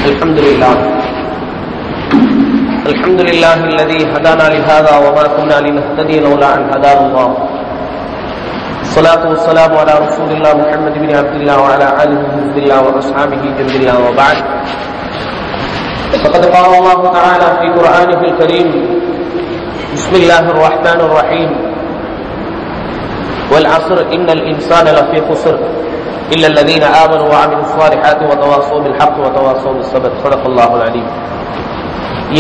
الحمد لله الذي هدانا لهذا وما كنا لنهتدي لولا أن هدانا الله. الصلاة والسلام على رسول الله محمد بن عبد الله وعلى آله حزب الله وأصحابه جند الله وبعد. فقد قال الله تعالى في قرآنه الكريم: بسم الله الرحمن الرحيم، والعصر إن الإنسان لفي خسر إلا الذين آمنوا وعملوا الصالحات وتواصوا بالحق وتواصوا بالصبر. صدق الله العليم.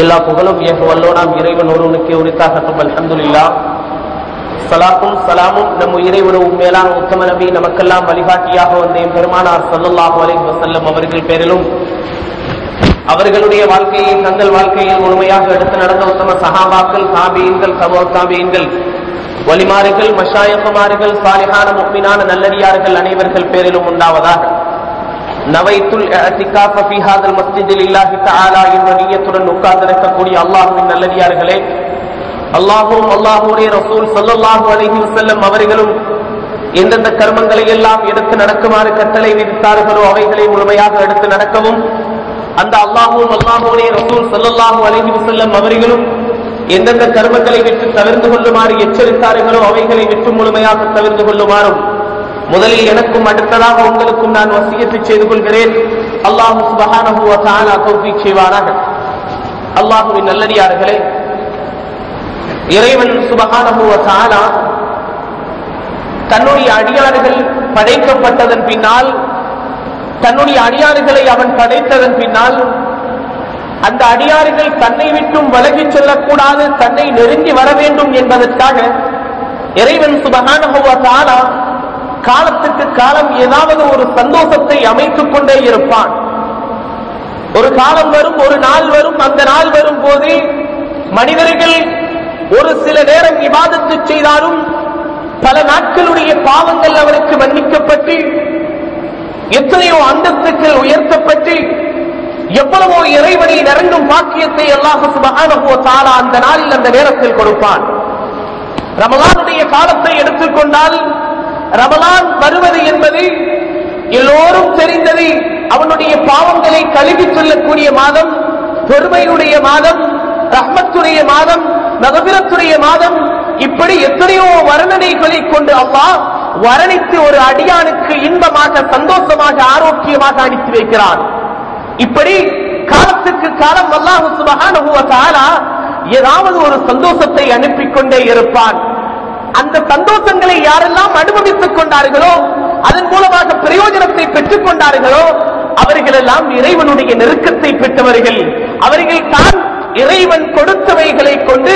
எல்லா புகழும் ஏக வல்லோனாம் இறைவன் ஒருவனுக்கே உரித்தாகட்டும். அல்ஹம்துலில்லாஹ். ஸலாத்தும் ஸலாமும் நம் இறைவனும் மேலான உத்தம நபி நமக்கெல்லாம் வழிகாட்டியாக வந்த பெருமானார் ஸல்லல்லாஹு அலைஹி வஸல்லம் அவர்கள் பேரிலும், அவர்களுடைய வாழ்க்கையை தங்கள் வாழ்க்கையில் முழுமையாக எடுத்து நடந்த உத்தம சஹாபாக்கள், தாபீன்கள், தபூ தாபீன்கள், வலிமார்கள், மஷாயிഖுமார்கள், சாலிஹான முஃமினான நல்லடியார்கள் அனைவர்கள் பேரிலும் உண்டாவதாக. நவைத்துல் இஅ்திகாஃப ஃபீ ஹாதல் மஸ்ஜித் லில்லாஹி தஆலா என்ற நியத்துடன் உட்கார்ந்திருக்கக்கூடிய அல்லாஹ்வின் நல்லடியார்களே, அல்லாஹ்வும் அல்லாஹ்வுடைய ரசூல் ஸல்லல்லாஹு அலைஹி வஸல்லம் அவர்களும் எந்தெந்த கர்மங்களை எல்லாம் எடுத்து நடக்குமாறு கட்டளை விதித்தார்களோ அவைகளை முழுமையாக எடுத்து நடக்கவும், அந்த அல்லாஹ்வும் அல்லாஹ்வுடைய ரசூல் ஸல்லல்லாஹு அலைஹி வஸல்லம் அவர்களும் எந்தெந்த கர்மங்களை விட்டு தவிர்த்து கொள்ளுமாறு எச்சரித்தார்களோ அவைகளை விட்டு முழுமையாக தவிர்த்து கொள்ளுமாறும் முதலில் எனக்கும் அடுத்ததாக உங்களுக்கும் நான் வசியத்தை செய்து கொள்கிறேன். அல்லாஹ் சுப்ஹானஹு வ தஆலா தௌஃபீக் செய்வானாக. அல்லாஹ்வின் நல்லடியார்களே, இறைவன் சுப்ஹானஹு வ தஆலா தன்னுடைய அடியார்கள் படைக்கப்பட்டதன் பின்னால், தன்னுடைய அடியார்களை அவன் படைத்ததன் பின்னால், அந்த அடியார்கள் தன்னை விட்டும் விலகிச் செல்லக்கூடாது, தன்னை நெருங்கி வர வேண்டும் என்பதற்காக இறைவன் சுப்ஹானஹு வ தஆலா காலத்துக்கு காலம் ஏதாவது ஒரு சந்தோஷத்தை அமைத்துக் கொண்டே இருப்பான். ஒரு காலம் வரும், ஒரு நாள் வரும். அந்த நாள் வரும் போது மனிதர்கள் ஒரு சில நேரம் இபாதத்து செய்தாலும் பல நாட்களுடைய பாவங்கள் அவருக்கு மன்னிக்கப்பட்டு எத்தனையோ அந்தஸ்துக்கள் உயர்த்தப்பட்டு எவ்வளவோ இறைவனை நெருங்கும் பாக்கியத்தை அல்லாஹ் சுப்ஹானஹு வ தஆலா அந்த நாளில் அந்த நேரத்தில் கொடுப்பான். ரமலானுடைய காலத்தை எடுத்துக்கொண்டால், ரமலான் வருவது என்பது எல்லோரும் தெரிந்தது. அவனுடைய பாவங்களை கழுவி சொல்லக்கூடிய மாதம், பொறுமையுடைய மாதம், ரஹ்மத்துடைய மாதம், மக்ஃபிரத்துடைய மாதம். இப்படி எத்தனையோ வர்ணனைகளை கொண்டு அல்லாஹ் வர்ணித்து ஒரு அடியானுக்கு இன்பமாக, சந்தோஷமாக, ஆரோக்கியமாக அனுப்பி வைக்கிறான். இப்படி காலத்துக்கு காலம் அல்லாஹ் சுப்ஹானஹு வ தஆலா ஏதாவது ஒரு சந்தோஷத்தை அனுப்பி கொண்டே இருப்பான். அந்த சந்தோஷங்களை யாரெல்லாம் அனுபவித்துக் கொண்டார்களோ, அதன் மூலமாக பிரயோஜனத்தை பெற்றுக் கொண்டார்களோ, அவர்களெல்லாம் இறைவனுடைய நெருக்கத்தை பெற்றவர்கள். அவர்கள் தான் இறைவன் கொடுத்தவைகளை கொண்டு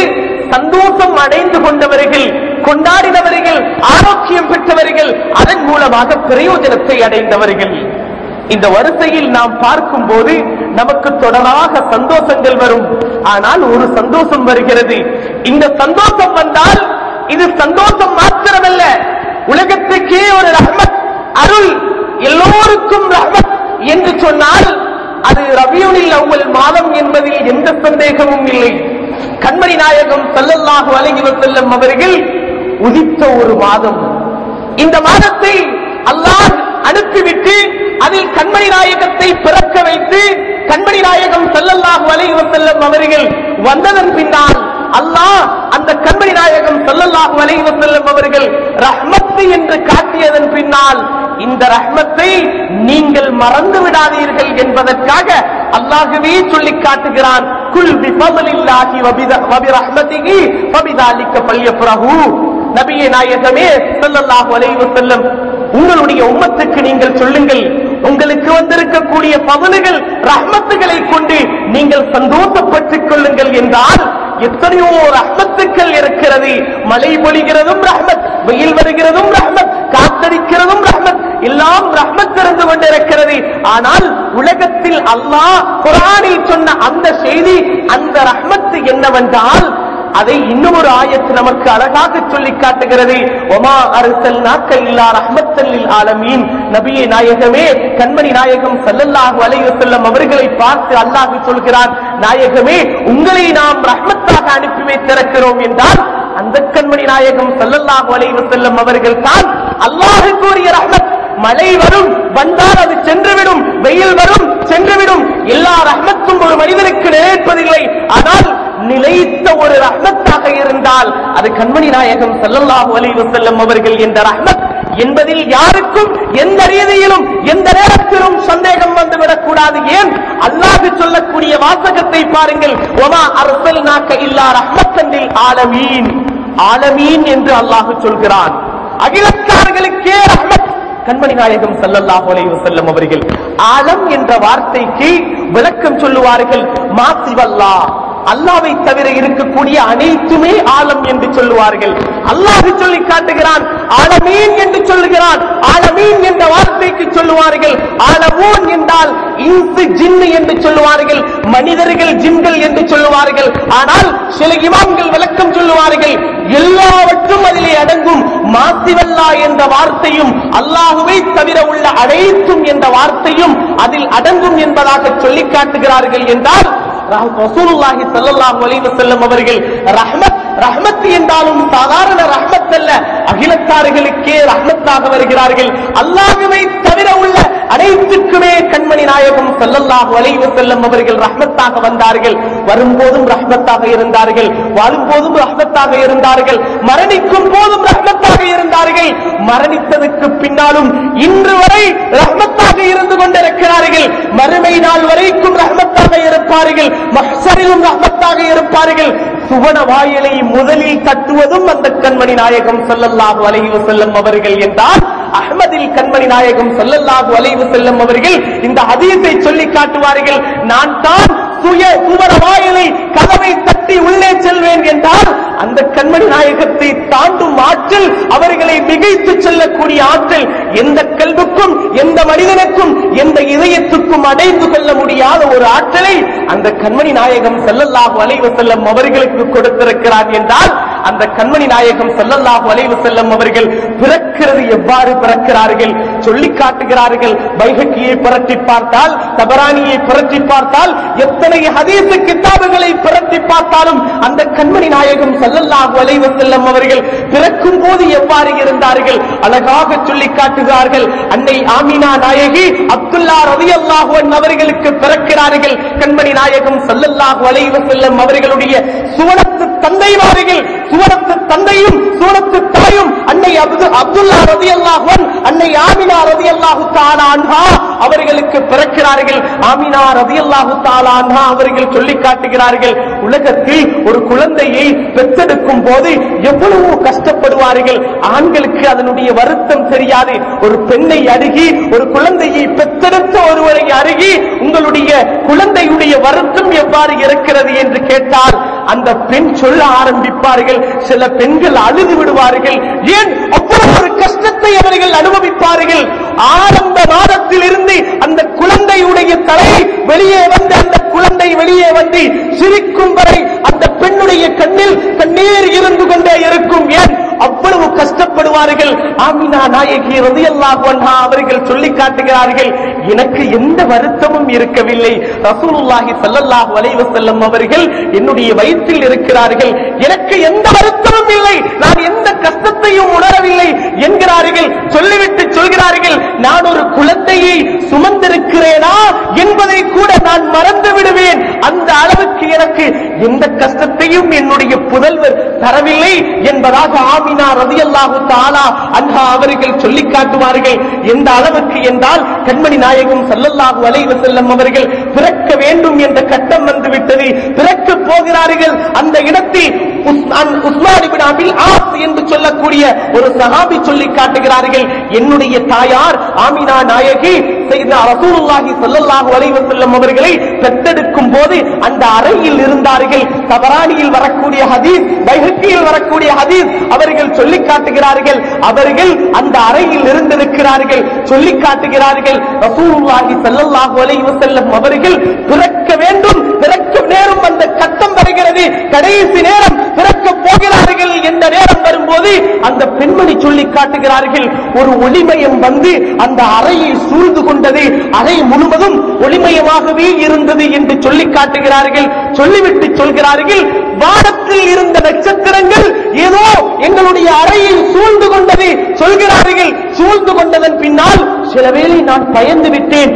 சந்தோஷம் அடைந்து கொண்டவர்கள், கொண்டாடினவர்கள், ஆரோக்கியம் பெற்றவர்கள், அதன் மூலமாக பிரயோஜனத்தை அடைந்தவர்கள். இந்த வரிசையில் நாம் பார்க்கும் போது நமக்கு தொடராக சந்தோஷங்கள் வரும். ஆனால் ஒரு சந்தோஷம் வருகிறது. இந்த சந்தோஷம் வந்தால் இது சந்தோஷம் மாத்திரமல்ல, உலகத்துக்கே ஒரு ரஹ்மத், அருள், எல்லோருக்கும் ரஹ்மத் என்று சொன்னால் அது ரபியுல் அவ்வல் மாதம் என்பதில் எந்த சந்தேகமும் இல்லை. கண்மணி நாயகம் ஸல்லல்லாஹு அலைஹி வஸல்லம் அவர்கள் உதித்த ஒரு மாதம். இந்த மாதத்தை அல்லாஹ் அனுப்பிவிட்டு அதில் கண்மணி நாயகத்தை பிறக்க வைத்து கண்மணி நாயகம் ஸல்லல்லாஹு அலைஹி வஸல்லம் அவர்கள் வந்ததன் பின்னால் அல்லாஹ் அந்த கண்மணி நாயகம் ஸல்லல்லாஹு அலைஹி வஸல்லம் அவர்கள் ரஹ்மத் என்று காட்டியதன் பின்னால் இந்த ரஹ்மத்தை நீங்கள் மறந்து விடாதீர்கள் என்பதற்காக அல்லாஹ்வே சொல்லி காட்டுகிறான். குல் பிஃபலில்லாஹி வ பிரஹ்மதிஹி ஃபபிதாலிக ஃபல்யஃப்ரஹு. நபியே நாயகமே ஸல்லல்லாஹு அலைஹி வஸல்லம், உங்களுடைய உம்மத்துக்கு நீங்கள் சொல்லுங்கள், உங்களுக்கு வந்திருக்கக்கூடிய பவனுகள், ரஹ்மத்துகளை கொண்டு நீங்கள் சந்தோஷப்பட்டுக் கொள்ளுங்கள் என்றால் எத்தனையோ ரஹ்மத்துக்கள் இருக்கிறது. மழை பொழிகிறதும் ரஹ்மத், வெயில் வருகிறதும் ரஹ்மத், காத்தடிக்கிறதும் ரஹ்மத், எல்லாம் ரஹ்மத் இருந்து கொண்டிருக்கிறது. ஆனால் உலகத்தில் அல்லாஹ் குர்ஆனில் சொன்ன அந்த செய்தி, அந்த ரஹ்மத் என்னவென்றால் அதை இன்னும் ஒரு ஆயத்து நமக்கு அழகாக சொல்லி காட்டுகிறது. வமா அர்ஸல்நாக இல்லா ரஹ்மத்தல் லில் ஆலமீன். நபியே நாயகமே, கண்மணி நாயகம் ஸல்லல்லாஹு அலைஹி வஸல்லம் அவர்களை பார்த்து அல்லாஹ் சொல்கிறார், நாயகமே உங்களை நாம் ரஹ்மத்தாக அனுப்பி வைத்திருக்கிறோம் என்றால் அந்த கண்மணி நாயகம் ஸல்லல்லாஹு அலைஹி வஸல்லம் அவர்கள் தான் அல்லாஹ் கூறிய ரஹ்மத். மழை வரும், வந்தால் அது சென்றுவிடும், வெயில் வரும், சென்றுவிடும். எல்லா ரஹ்மத்தும் ஒரு மனிதனுக்கு நிலைப்பதில்லை. ஆனால் நிலைத்த ஒரு ரஹ்மத்தாக இருந்தால் அது கண்மணி நாயகம் ஸல்லல்லாஹு அலைஹி வஸல்லம் அவர்கள் என்ற ரஹ்மத் என்பதில் யாருக்கும் எந்த ரீதியிலும் எந்த நேரத்திலும் சந்தேகம் வந்துவிடக் கூடாது. ஏன்? அல்லாஹ் சொல்லக்கூடிய வாசகத்தை பாருங்கள். வமா அர்ஸல்நாக இல்லா ரஹ்மத்தன் லில் ஆலமீன். ஆலமீன் என்று அல்லாஹ் சொல்கிறான். அகிலத்தார்களுக்கே ரஹ்மத் கண்மணி நாயகம் ஸல்லல்லாஹு அலைஹி வஸல்லம் அவர்கள். ஆலம் என்ற வார்த்தைக்கு விளக்கம் சொல்லுவார்கள். மாசிவல்லாஹ், அல்லாஹ்வை தவிர இருக்கக்கூடிய அனைத்துமே ஆலம் என்று சொல்லுவார்கள். அல்லாஹ் சொல்லி காட்டுகிறான், ஆலமீன் என்று சொல்லுகிறான். ஆலமீன் என்ற வார்த்தைக்கு சொல்லுவார்கள் ஆலமூன் என்றால் இன்சு ஜின்னு என்று சொல்லுவார்கள், மனிதர்கள் ஜின்கள் என்று சொல்லுவார்கள். ஆனால் சில இமாம்கள் விளக்கம் சொல்லுவார்கள், எல்லாவற்றும் அதிலே அடங்கும். மாசிவல்லா என்ற வார்த்தையும் அல்லாஹுவை தவிர உள்ள அனைத்தும் என்ற வார்த்தையும் அதில் அடங்கும் என்பதாக சொல்லி காட்டுகிறார்கள். என்றால் ரசூலுல்லாஹி ஸல்லல்லாஹு அலைஹி வஸல்லம் அவர்கள் ரஹ்மத் என்றாலும் சாதாரண ரஹ்மத் அல்ல, அகிலத்தார்களுக்கே ரஹ்மத்தாக வருகிறார்கள். அல்லாஹ்வை தவிர உள்ள அனைத்துக்குமே கண்மணி நாயகம் ஸல்லல்லாஹு அலைஹி வஸல்லம் அவர்கள் ரஹ்மத்தாக வந்தார்கள். வரும்போதும் ரஹ்மத்தாக இருந்தார்கள், வாழும்போதும் ரஹ்மத்தாக இருந்தார்கள், மரணிக்கும் போதும் ரஹ்மத்தாக இருந்தார்கள். மரணித்ததற்கு பின்னாலும் இன்று வரை ரஹ்மத்தாக இருந்து கொண்டிருக்கிறார்கள். மறுமை நாள் வரைக்கும் ரஹ்மத்தாக இருப்பார்கள், மஹ்ஷரிலும் ரஹ்மத்தாக இருப்பார்கள். சுவன வாயிலை முதலில் தட்டுவதும் அந்த கண்மணி நாயகம் ஸல்லல்லாஹு அலைஹி வஸல்லம் அவர்கள் என்றால் அஹ்மதில் கண்மணி நாயகம் ஸல்லல்லாஹு அலைஹி வஸல்லம் அவர்கள் இந்த ஹதீஸை சொல்லி காட்டுவார்கள். நான் தான் சுவன வாயிலை கதவை தட்டி உள்ளே செல்வேன் என்றால் அந்த கண்மணி நாயகத்தை தாண்டும் ஆற்றல், அவர்களை மிகைத்து செல்லக்கூடிய ஆற்றல் எந்த கல்வுக்கும் எந்த மனிதனுக்கும் எந்த இதயத்துக்கும் அடைந்து கொள்ள முடியாத ஒரு ஆற்றலை அந்த கண்மணி நாயகம் ஸல்லல்லாஹு அலைஹி வஸல்லம் அவர்களுக்கு கொடுத்திருக்கிறார். என்றால் அந்த கண்மணி நாயகம் ஸல்லல்லாஹு அலைஹி வஸல்லம் அவர்கள் பிறக்கிறது எவ்வாறு பிறக்கிறார்கள் சொல்லி காட்டுகிறார்கள். பைஹக்கியை புரட்டி பார்த்தால், தபரானியை புரட்டி பார்த்தால், எத்தனை ஹதீஸ் கிதாபுகளை புரட்டி பார்த்தாலும் அந்த கண்மணி நாயகம் ஸல்லல்லாஹு அலைஹி வஸல்லம் அவர்கள் பிறக்கும் போது எவ்வாறு இருந்தார்கள் அழகாக சொல்லி காட்டுகிறார்கள். அன்னை ஆமினா நாயகி அப்துல்லா ரலியல்லாஹு அன்ஹு அவர்களுக்கு பிறக்கிறார்கள். கண்மணி நாயகம் ஸல்லல்லாஹு அலைஹி வஸல்லம் அவர்களுடைய சுவனத்து தந்தைமார்கள், சுவனத்து தந்தையும் சுவனத்து தாயும் அன்னை அப்துல்லா ரலியல்லாஹு அன்ஹு, அன்னை ஆமினா ரலியல்லாஹு தஆலா அன்ஹா அவர்களுக்கு பிறக்கிறார்கள். ஆமினா ரலியல்லாஹு தஆலா அன்ஹா அவர்கள் சொல்லி காட்டுகிறார்கள், உலகத்தில் ஒரு குழந்தையை பெற்றெடுக்கும் போது எவ்வளவு கஷ்டப்படுவார்கள். ஆண்களுக்கு அதனுடைய வருத்தம் தெரியாது. ஒரு பெண்ணை அருகி, ஒரு குழந்தையை பெற்றெடுத்த ஒருவரை அருகி உங்களுடைய குழந்தையுடைய வருத்தம் எவ்வாறு இருக்கிறது என்று கேட்டால் அந்த பெண் சொல்ல ஆரம்பிப்பார்கள். சில பெண்கள் அழுது விடுவார்கள். ஏன்? அவ்வளவு ஒரு கஷ்டத்தை அவர்கள் அனுபவிப்பார்கள். ஆரம்ப மாதத்தில் இருந்து அந்த குழந்தையுடைய தலை வெளியே வந்து, அந்த குழந்தை வெளியே வந்து சிரிக்கும் வரை அந்த பெண்ணுடைய கண்ணில் கண்ணீர் இருந்து கொண்டே இருக்கும். ஏன்? அவ்வளவு கஷ்டப்படுவார்கள். ஆமினா நாயகி ரலியல்லாஹு அன்ஹா அவர்கள் சொல்லி காட்டுகிறார்கள், எனக்கு எந்த வருத்தமும் இருக்கவில்லை. ரசூலுல்லாஹி ஸல்லல்லாஹு அலைஹி வஸல்லம் அவர்கள் என்னுடைய வயிற்றில் இருக்கிறார்கள், எனக்கு எந்த வருத்தமும் இல்லை, நான் எந்த கஷ்டத்தையும் உணரவில்லை என்கிறார்கள். சொல்லிவிட்டு சொல்கிறார்கள், நான் ஒரு குழந்தையை சுமந்திருக்கிறேனா என்பதை கூட நான் மறந்து விடுவேன். அந்த அளவுக்கு எனக்கு எந்த கஷ்டத்தையும் என்னுடைய புதல்வர் தரவில்லை என்பதாக ஆமினா ரலியல்லாஹு தஆலா அன்ஹா அவர்கள் சொல்லி காட்டுவார்கள். எந்த அளவுக்கு என்றால் கண்மணி நாயகம் ஸல்லல்லாஹு அலைஹி வஸல்லம் அவர்கள் பிறக்க வேண்டும் என்ற கட்டம் வந்துவிட்டது. பிறக்க போகிறார்கள். அந்த இடத்தில் உஸ்மான் இப்னு அபில் ஆஸ் என்று சொல்லக்கூடிய ஒரு சஹாபி சொல்லி காட்டுகிறார்கள், என்னுடைய தாயார் ஆமினா நாயகி சையதுனா ரசூலுல்லாஹி ஸல்லல்லாஹு அலைஹி வஸல்லம் அவர்களை பெற்றெடுக்கும் போது அந்த அறையில் இருந்தார்கள். தபரானியில் வரக்கூடிய ஹதீஸ், பைஹக்கியில் வரக்கூடிய ஹதீஸ் அவர்கள் சொல்லி காட்டுகிறார்கள், அவர்கள் அந்த அறையில் இருந்திருக்கிறார்கள். சொல்லி காட்டுகிறார்கள், ரசூலுல்லாஹி ஸல்லல்லாஹு அலைஹி வஸல்லம் அவர்கள் பிறக்க வேண்டும், பிறக்க நேரம் அந்த கட்டம் வருகிறது, கடைசி நேரம் பிறக்க போகிறார்கள் என்ற நேரம் வரும்போது அந்த பெண்மணி சொல்லி காட்டுகிறார்கள், ஒரு ஒளிமயம் வந்து அந்த அறையை சூழ்ந்து கொண்டது, அறை முழுவதும் ஒளிமயமாகவே இருந்தது என்று சொல்லி காட்டுகிறார்கள். சொல்லிவிட்டு சொல்கிறார்கள், வானத்தில் இருந்த நட்சத்திரங்கள் ஏதோ எங்களுடைய அறையை சூழ்ந்து கொண்டது சொல்கிறார்கள். சூழ்ந்து கொண்டதன் பின்னால் சில வேளை நான் பயந்து விட்டேன்,